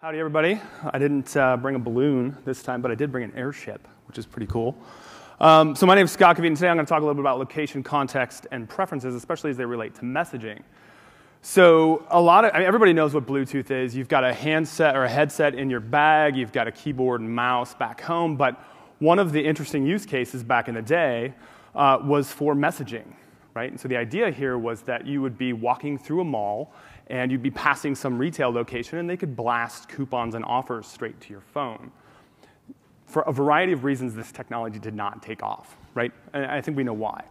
Howdy, everybody. I didn't bring a balloon this time, but I did bring an airship, which is pretty cool. So my name is Kveton. Today I'm going to talk a little bit about location, context, and preferences, especially as they relate to messaging. So everybody knows what Bluetooth is. You've got a handset or a headset in your bag. You've got a keyboard and mouse back home. But one of the interesting use cases back in the day was for messaging, right? And so the idea here was that you would be walking through a mall and you'd be passing some retail location, and they could blast coupons and offers straight to your phone. For a variety of reasons, this technology did not take off, right? And I think we know why.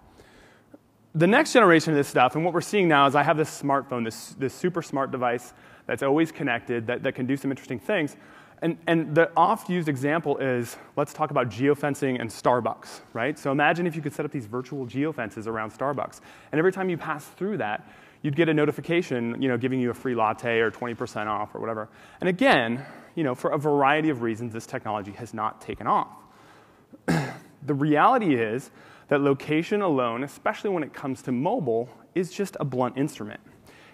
The next generation of this stuff, and what we're seeing now is I have this smartphone, this super smart device that's always connected, that can do some interesting things. And the oft-used example is, let's talk about geofencing and Starbucks, right? So imagine if you could set up these virtual geofences around Starbucks. And every time you pass through that, you'd get a notification, giving you a free latte or 20% off or whatever. And again, for a variety of reasons, this technology has not taken off. The reality is that location alone, especially when it comes to mobile, is just a blunt instrument.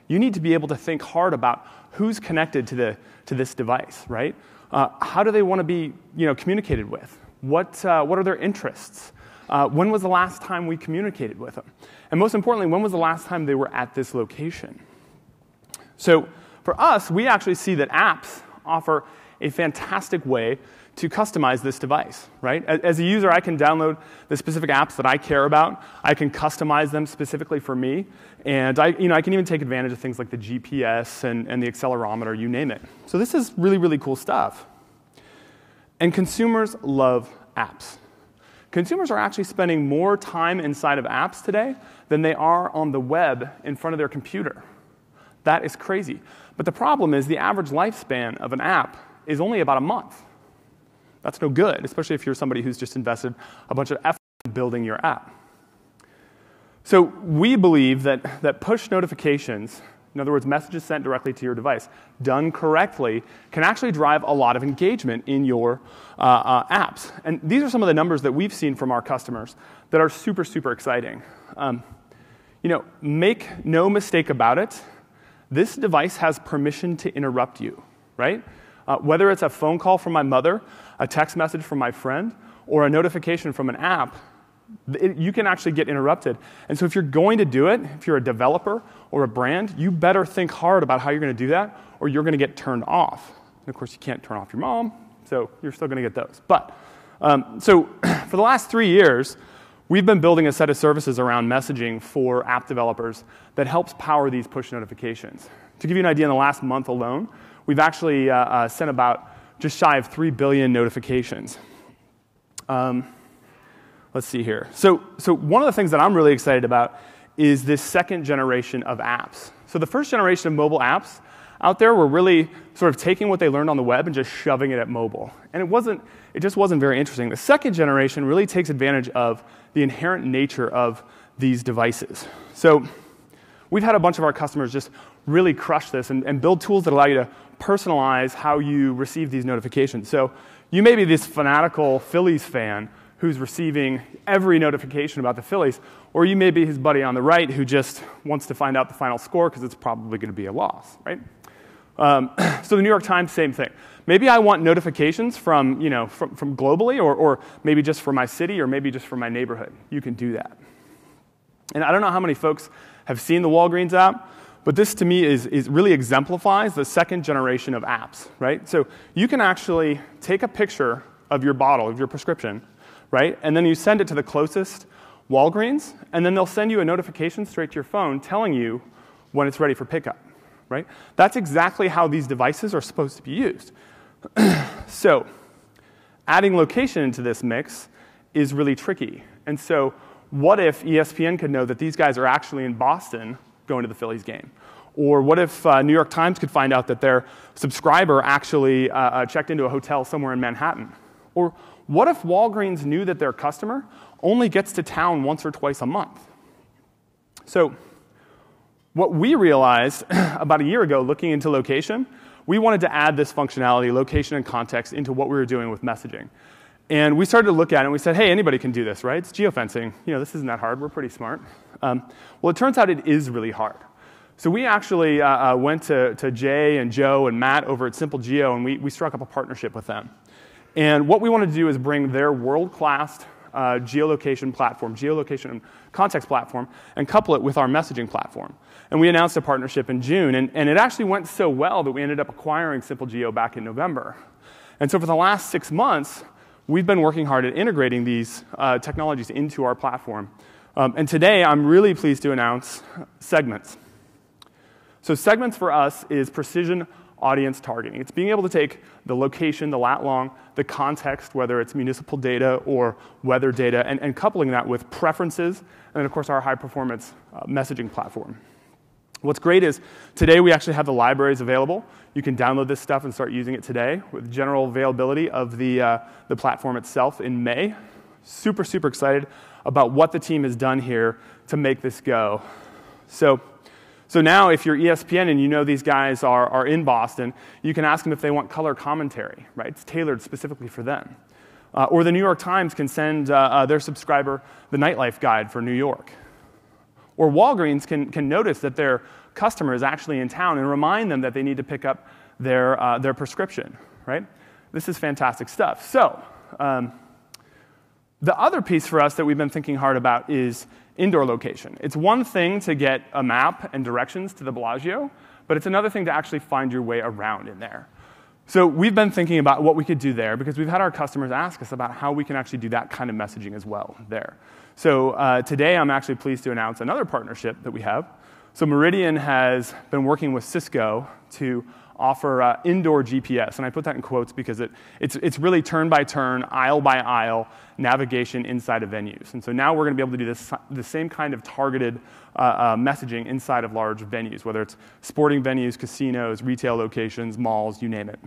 You need to be able to think hard about who's connected to this device, right? How do they want to be, communicated with? What are their interests? When was the last time we communicated with them? And most importantly, when was the last time they were at this location? So for us, we actually see that apps offer a fantastic way to customize this device, right? As a user, I can download the specific apps that I care about. I can customize them specifically for me. And I can even take advantage of things like the GPS and the accelerometer, you name it. So this is really, really cool stuff. And consumers love apps. Consumers are actually spending more time inside of apps today than they are on the web in front of their computer. That is crazy. But the problem is the average lifespan of an app is only about a month. That's no good, especially if you're somebody who's just invested a bunch of effort in building your app. So we believe that push notifications, in other words, messages sent directly to your device, done correctly, can actually drive a lot of engagement in your apps. And these are some of the numbers that we've seen from our customers that are super, super exciting. Make no mistake about it, this device has permission to interrupt you, right? Whether it's a phone call from my mother, a text message from my friend, or a notification from an app, you can actually get interrupted. And so if you're going to do it, if you're a developer or a brand, you better think hard about how you're going to do that, or you're going to get turned off. And of course, you can't turn off your mom, so you're still going to get those. But so for the last 3 years, we've been building a set of services around messaging for app developers that helps power these push notifications. To give you an idea, in the last month alone, we've actually sent about just shy of 3 billion notifications. Let's see here. So one of the things that I'm really excited about is this second generation of apps. So the first generation of mobile apps out there were really sort of taking what they learned on the web and just shoving it at mobile. And it just wasn't very interesting. The second generation really takes advantage of the inherent nature of these devices. So we've had a bunch of our customers just really crush this and build tools that allow you to personalize how you receive these notifications. So you may be this fanatical Phillies fan who's receiving every notification about the Phillies, or you may be his buddy on the right who just wants to find out the final score because it's probably going to be a loss, right? So the New York Times, same thing. Maybe I want notifications from globally, or maybe just for my city, or maybe just for my neighborhood. You can do that. And I don't know how many folks have seen the Walgreens app, but this to me is really exemplifies the second generation of apps, right? So you can actually take a picture of your bottle, of your prescription, right? And then you send it to the closest Walgreens, and then they'll send you a notification straight to your phone telling you when it's ready for pickup, right? That's exactly how these devices are supposed to be used. So adding location into this mix is really tricky. And so what if ESPN could know that these guys are actually in Boston going to the Phillies game? Or what if New York Times could find out that their subscriber actually checked into a hotel somewhere in Manhattan? Or what if Walgreens knew that their customer only gets to town once or twice a month? So what we realized about a year ago, looking into location, we wanted to add this functionality, location and context, into what we were doing with messaging. And we started to look at it, and we said, hey, anybody can do this, right? It's geofencing. This isn't that hard. We're pretty smart. Well, it turns out it is really hard. So we actually went to Jay and Joe and Matt over at Simple Geo, and we struck up a partnership with them. And what we wanted to do is bring their world-class geolocation platform, geolocation and context platform, and couple it with our messaging platform. And we announced a partnership in June, and it actually went so well that we ended up acquiring Simple Geo back in November. And so for the last 6 months, we've been working hard at integrating these technologies into our platform. And today, I'm really pleased to announce segments. So segments for us is precision audience targeting. It's being able to take the location, the lat long, the context, whether it's municipal data or weather data, and coupling that with preferences, and then, of course, our high-performance messaging platform. What's great is today we actually have the libraries available. You can download this stuff and start using it today with general availability of the platform itself in May. Super, super excited about what the team has done here to make this go. So now if you're ESPN and you know these guys are in Boston, you can ask them if they want color commentary, right? It's tailored specifically for them. Or the New York Times can send their subscriber the nightlife guide for New York. Or Walgreens can notice that their customer is actually in town and remind them that they need to pick up their prescription, right? This is fantastic stuff. So the other piece for us that we've been thinking hard about is indoor location. It's one thing to get a map and directions to the Bellagio, but it's another thing to actually find your way around in there. So we've been thinking about what we could do there because we've had our customers ask us about how we can actually do that kind of messaging as well there. So today I'm actually pleased to announce another partnership that we have. So Meridian has been working with Cisco to offer indoor GPS, and I put that in quotes because it's really turn-by-turn, aisle-by-aisle navigation inside of venues. And so now we're going to be able to do the same kind of targeted messaging inside of large venues, whether it's sporting venues, casinos, retail locations, malls, you name it.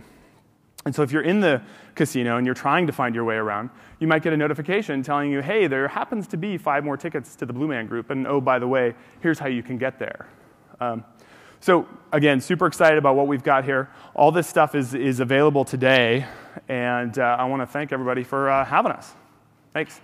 And so if you're in the casino and you're trying to find your way around, you might get a notification telling you, hey, there happens to be 5 more tickets to the Blue Man Group, and oh, by the way, here's how you can get there. So again, super excited about what we've got here. All this stuff is available today, and I want to thank everybody for having us. Thanks.